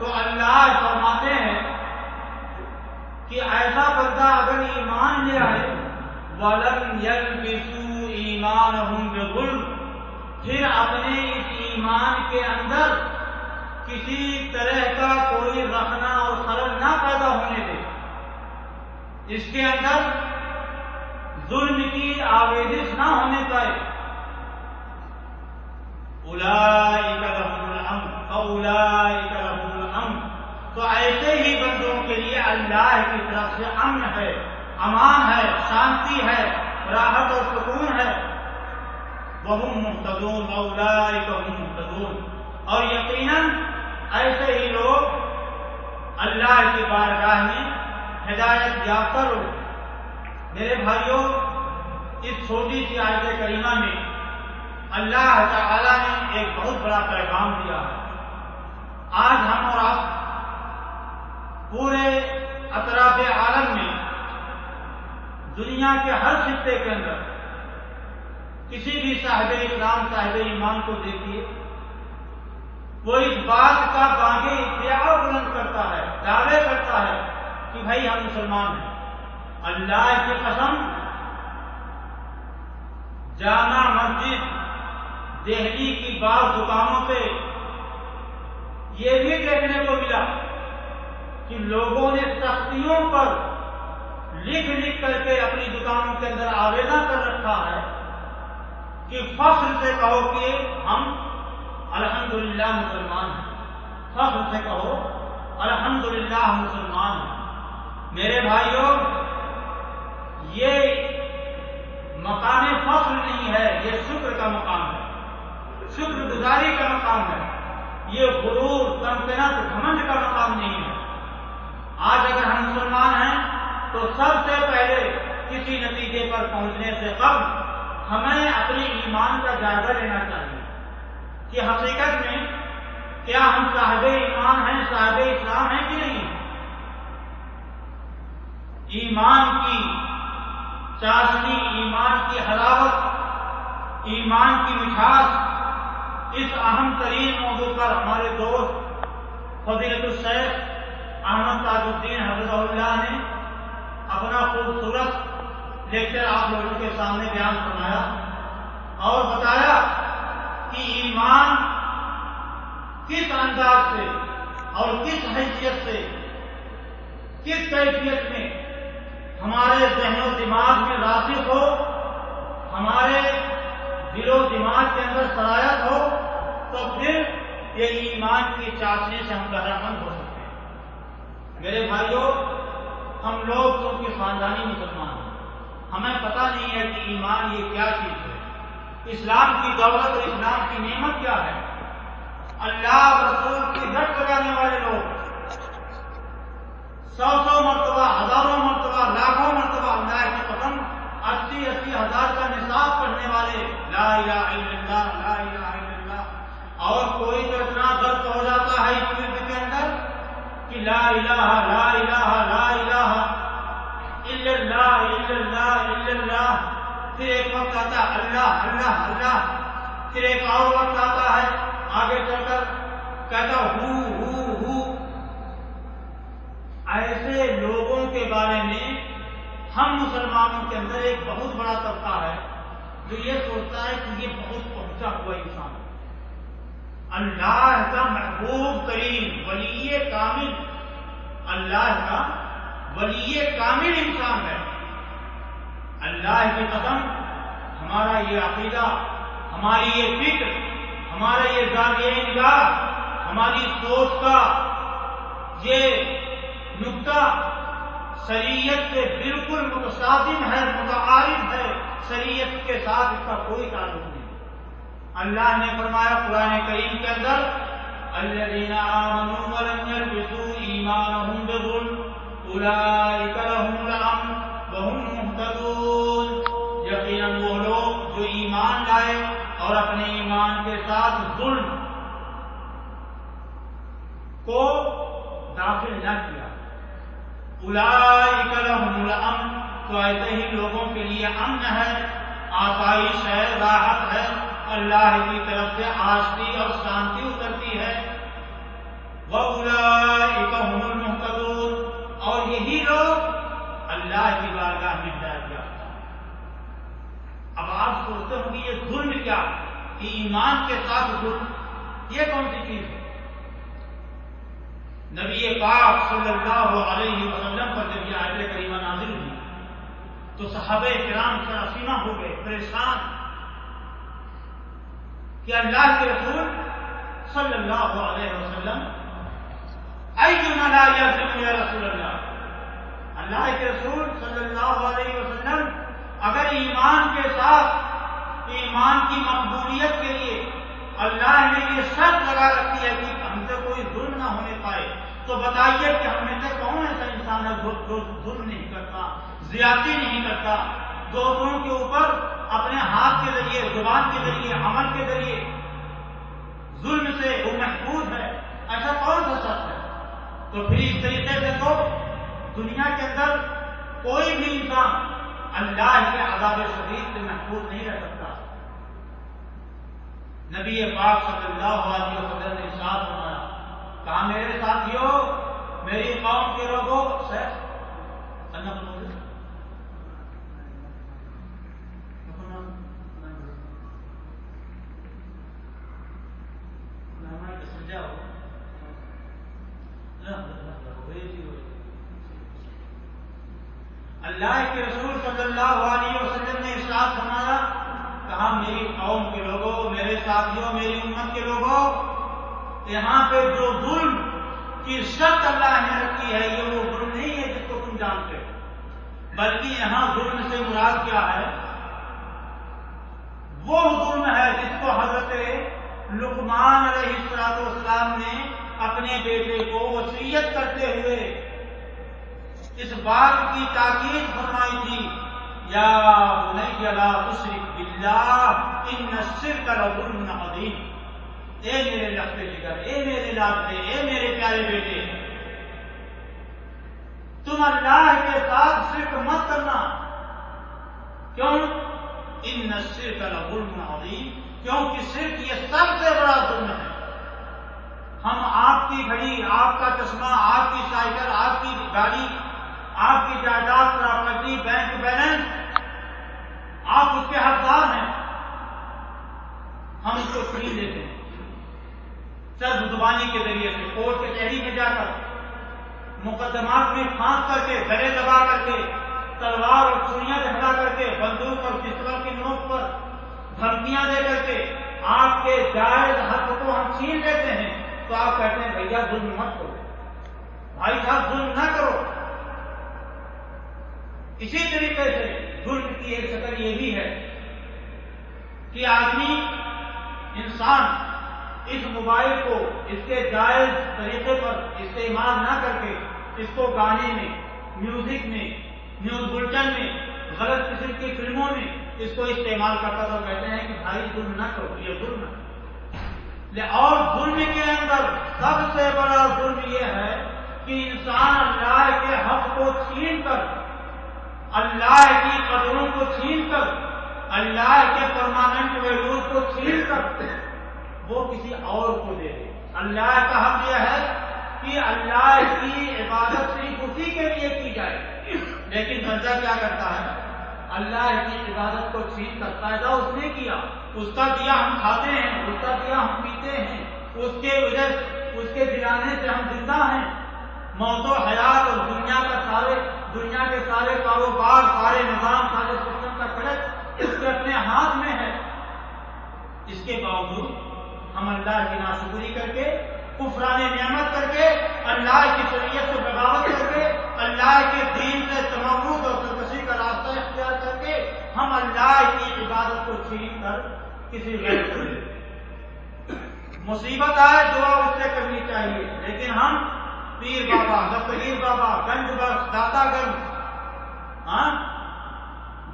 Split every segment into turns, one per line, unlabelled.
تو اللہ فرماتے ہیں کہ ایسا بندہ اگر ایمان لے آئے وَلَمْ يَلْبِسُوا إِيمَانَهُمْ بِظُلْمٍ، پھر اپنے اس ایمان کے اندر کسی طرح کا کوئی رخنا اور خلل نہ پیدا ہونے دے، اس کے اندر ظلم کی آویزش نہ ہونے پائے، اولئک لهم الامن فاولئک لهم الامن، تو ایسے ہی بندوں کے لیے اللہ کی طرف سے امن ہے، امان ہے، شانتی ہے، راحت اور سکون ہے، وهم مهتدون واولئک هم مهتدون، اور یقیناً ایسے ہی لوگ اللہ کی بارگاہ میں ہدایت یافتہ لوگ۔ میرے بھائیوں، اس چھوٹی سی آیت کریمہ میں اللہ تعالی نے ایک بہت بڑا پیغام دیا ہے۔ آج ہم اور آپ پورے اطراف عالم میں، دنیا کے ہر خطے کے اندر کسی بھی صاحب اسلام، صاحب ایمان کو دیکھیے، وہ اس بات کا بانگے ادعا بلند کرتا ہے، دعوے کرتا ہے کہ بھائی ہم مسلمان ہیں۔ اللہ کی قسم، جامع مسجد دہلی کی بعض دکانوں پہ یہ بھی دیکھنے کو ملا کہ لوگوں نے تختیوں پر لکھ لکھ کر کے اپنی دکانوں کے اندر آویزن کر رکھا ہے کہ فخر سے کہو کہ ہم الحمدللہ مسلمان ہیں، فخر سے کہو الحمدللہ ہم مسلمان ہیں۔ میرے بھائیوں، یہ مقام فخر نہیں ہے، یہ شکر کا مقام ہے، شکر گزاری کا مقام ہے، یہ غرور، تمکنت، گھمنڈ کا مقام نہیں ہے۔ آج اگر ہم مسلمان ہیں تو سب سے پہلے کسی نتیجے پر پہنچنے سے قبل ہمیں اپنے ایمان کا جائزہ لینا چاہیے کہ حقیقت میں کیا ہم صاحب ایمان ہیں، صاحب اسلام ہیں کہ نہیں۔ ایمان کی چاشنی، ایمان کی حلاوت، ایمان کی مٹھاس، اس اہم ترین موضوع پر ہمارے دوست فضیلت الشیخ احمد تاج الدین حفظہ اللہ نے اپنا خوبصورت لیکچر آپ لوگوں کے سامنے بیان فرمایا اور بتایا کہ ایمان کس انداز سے اور کس حیثیت سے، کس کیفیت میں ہمارے ذہن و دماغ میں راسخ ہو، ہمارے دل و دماغ کے اندر سرایت ہو، تو پھر یہ ایمان کی چاشنی سے ہم بہرامند ہو سکتے ہیں۔ میرے بھائیوں، ہم لوگ کیونکہ خاندانی مسلمان ہیں، ہمیں پتہ نہیں ہے کہ ایمان یہ کیا چیز ہے، اسلام کی دولت اور اسلام کی نعمت کیا ہے۔ اللہ رسول کی رٹ لگانے والے لوگ 100 مرتبہ، ہزاروں مرتبہ، لاکھوں مرتبہ اللہ کی قسم 80 ہزار کا نصاب پڑھنے والے لا الہ الا اللہ، لا الہ الا اللہ، اور کوئی تو اتنا غرق ہو جاتا ہے اس ورد کے اندر کہ لا الہ لا الہ لا الہ الا اللہ الا اللہ الا اللہ، پھر ایک وقت آتا ہے اللہ اللہ اللہ، پھر ایک اور وقت آتا ہے آگے چل کر کہتا ہو۔ ایسے لوگوں کے بارے میں ہم مسلمانوں کے اندر ایک بہت بڑا طبقہ ہے جو یہ سوچتا ہے کہ یہ بہت پہنچا ہوا انسان ہے، اللہ کا محبوب ترین ولی کامل، اللہ کا ولی کامل انسان ہے۔ اللہ کی قسم، ہمارا یہ عقیدہ، ہماری یہ فکر، ہمارا یہ زاویہ نگاہ، ہماری سوچ کا یہ نقطہ شریعت سے بالکل متصادم ہے، متعارض ہے، شریعت کے ساتھ اس کا کوئی تعلق نہیں۔ اللہ نے فرمایا قرآن کریم کے اندر الذین آمنوا ولم یلبسوا ایمانهم بظلم اولئک لهم الامن وهم مهتدون، یقیناً وہ لوگ جو ایمان لائے اور اپنے ایمان کے ساتھ ظلم کو داخل نہ کیا، اولئک لهم الامن، تو ایسے ہی لوگوں کے لیے امن ہے، آسائش ہے، راحت ہے، اللہ کی طرف سے آشتی اور شانتی اترتی ہے۔ وَأُولَئِکَ اللہ کی بارگاہ میں ہدایت یافتہ. اب آپ سوچتے ہوں گے یہ ظلم کیا کہ ایمان کے ساتھ ظلم، یہ کون سی چیز ہے؟ نبی پاک صلی اللہ علیہ وسلم پر جب یہ آیت کریمہ نازل ہوئی تو صحابہ کرام سراسیمہ ہو گئے، پریشان کہ اللہ کے رسول صلی اللہ علیہ وسلم ایما لا یظلم یا رسول اللہ، اللہ کے رسول صلی اللہ علیہ وسلم اگر ایمان کے ساتھ ایمان کی مقبولیت کے لیے اللہ نے یہ شرط لگا رکھی ہے کہ ہم سے کوئی ظلم نہ ہونے پائے، تو بتائیے کہ ہم میں سے کون ایسا انسان ہے جو ظلم نہیں کرتا، زیادتی نہیں کرتا، دوسروں کے اوپر اپنے ہاتھ کے ذریعے، زبان کے ذریعے، عمل کے ذریعے ظلم سے وہ محفوظ ہے؟ ایسا کون سا شخص ہے؟ تو پھر اس طریقے سے تو دنیا کے اندر کوئی بھی انسان اللہ کے عذاب شدید سے محفوظ نہیں رہ سکتا. نبی پاک صلی اللہ علیہ وسلم نے ارشاد فرمایا، کہا میرے ساتھیوں، میری قوم کے لوگوں سے اللہ کے رسول صلی اللہ علیہ وسلم نے ارشاد فرمایا، کہا میری قوم کے لوگوں، میرے ساتھیوں، میری امت کے لوگوں، یہاں پہ جو ظلم کی شرط اللہ نے رکھی ہے یہ وہ ظلم نہیں ہے جس کو تم جانتے ہو، بلکہ یہاں ظلم سے مراد کیا ہے؟ وہ ظلم ہے جس کو حضرت لقمان علیہ السلام نے اپنے بیٹے کو وصیت کرتے ہوئے اس بات کی تاکید فرمائی تھی، یا بنی لا تشرک باللہ ان الشرک لظلم عظیم. اے میرے لقب جگر، اے میرے لابتے، اے میرے پیارے بیٹے، تم اللہ کے ساتھ شرک مت کرنا. کیوں؟ ان الشرک لظلم عظیم، کیونکہ شرک یہ سب سے بڑا ظلم ہے. ہم آپ کی گھڑی، آپ کا چشمہ، آپ کی سائیکل، آپ کی گاڑی، آپ کی جائیداد، پراپرٹی، بینک بیلنس، آپ اس کے حقدار ہیں، ہم اس کو چھین لیتے ہیں صرف زبانی کے ذریعے سے، کورٹ کچہری میں جا کر، مقدمات میں پھانس کر کے، گلے دبا کر کے، تلوار اور چھریاں دکھلا کر کے، بندوق اور پستول کی نوک پر دھمکیاں دے کر کے آپ کے جائز حق کو ہم چھین لیتے ہیں. تو آپ کہتے ہیں بھیا ظلم مت کرو، بھائی صاحب ظلم نہ کرو. اسی طریقے سے ظلم کی ایک شکل یہ بھی ہے کہ آدمی، انسان اس موبائل کو اس کے جائز طریقے پر استعمال نہ کر کے اس کو گانے میں، میوزک میں، نیوز بلٹن میں، غلط قسم کی فلموں میں اس کو استعمال کرتا تو کہتے ہیں کہ بھائی ظلم نہ کرو، یہ ظلم ہے. اور ظلم کے اندر سب سے بڑا ظلم یہ ہے کہ انسان اللہ کے حق کو چھین کر، اللہ کی قدروں کو چھین کر، اللہ کے پرماننٹ ویلوز کو چھین کر وہ کسی اور کو دے دے. اللہ کا حق یہ ہے کہ اللہ کی عبادت صرف اسی کے لیے کی جائے، لیکن بندہ کیا کرتا ہے؟ اللہ کی عبادت کو چھین کر، پیدا اس نے کیا، اس کا دیا ہم کھاتے ہیں، اس کا دیا ہم پیتے ہیں، اس کے وجہ اس کے دلانے سے ہم زندہ ہیں. موت و حیات اور دنیا کے سارے کاروبار، سارے نظام، سارے سسٹم کا کلچ اس کے اپنے ہاتھ میں ہے. اس کے باوجود ہم اللہ کی ناشکری کر کے، کفران نعمت کر کے، اللہ کی شریعت سے بغاوت کر کے، اللہ کے دین سے تمرد اور سرکشی کا راستہ اختیار کر کے ہم اللہ کی عبادت کو چھین کر کسی غیر کو دے. مصیبت آئے دعا اس سے کرنی چاہیے، لیکن ہم پیر بابا، دستگیر بابا، گنج بخش، داتا گنج،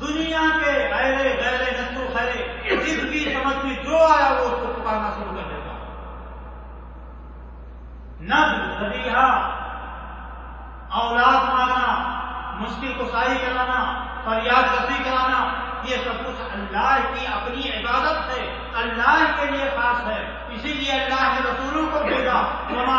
دنیا کے ایرے غیرے نسو خیرے جس کی سمجھ میں جو آیا وہ اس کو پکارنا شروع کر دیتا. نظر، ذبیحہ، اولاد مانگنا، مشکل کشائی کرانا، فریاد رسی کرانا، یہ سب کچھ اللہ کی اپنی عبادت ہے، اللہ کے لیے خاص ہے. اسی لیے اللہ نے رسولوں کو بھیجا، وما